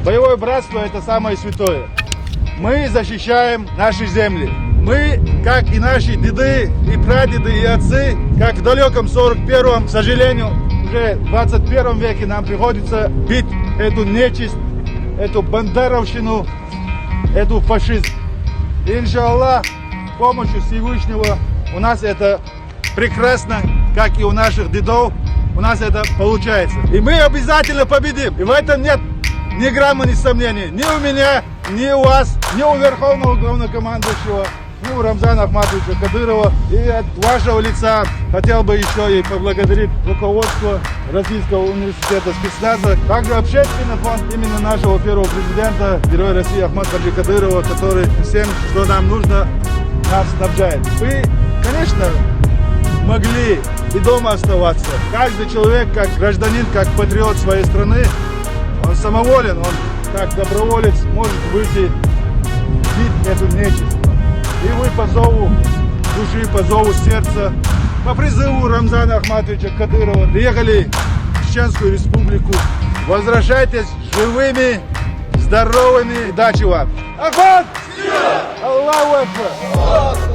Боевое братство – это самое святое. Мы защищаем наши земли. Мы, как и наши деды, и прадеды, и отцы, как в далеком 41-м, к сожалению, уже в 21 веке нам приходится бить эту нечисть, эту бандеровщину, эту фашизм. И, иншаллах, с помощью Всевышнего у нас это прекрасно, как и у наших дедов, у нас это получается. И мы обязательно победим. И в этом нет ни грамма ни сомнений. Ни у меня, ни у вас, ни у Верховного Главнокомандующего, ни у Рамзана Ахматовича Кадырова. И от вашего лица хотел бы еще и поблагодарить руководство Российского университета спецназа, также общественный фонд именно нашего первого президента, героя России Ахмата Хаджи Кадырова, который всем, что нам нужно, нас снабжает. Вы, конечно, могли и дома оставаться. Каждый человек, как гражданин, как патриот своей страны, он самоволен, он как доброволец может выйти, бить эту нечисть. И вы по зову души, по зову сердца, по призыву Рамзана Ахматовича Кадырова приехали в Чеченскую Республику. Возвращайтесь живыми, здоровыми. Удачи вам! Ахмат! Аллаху Акбар!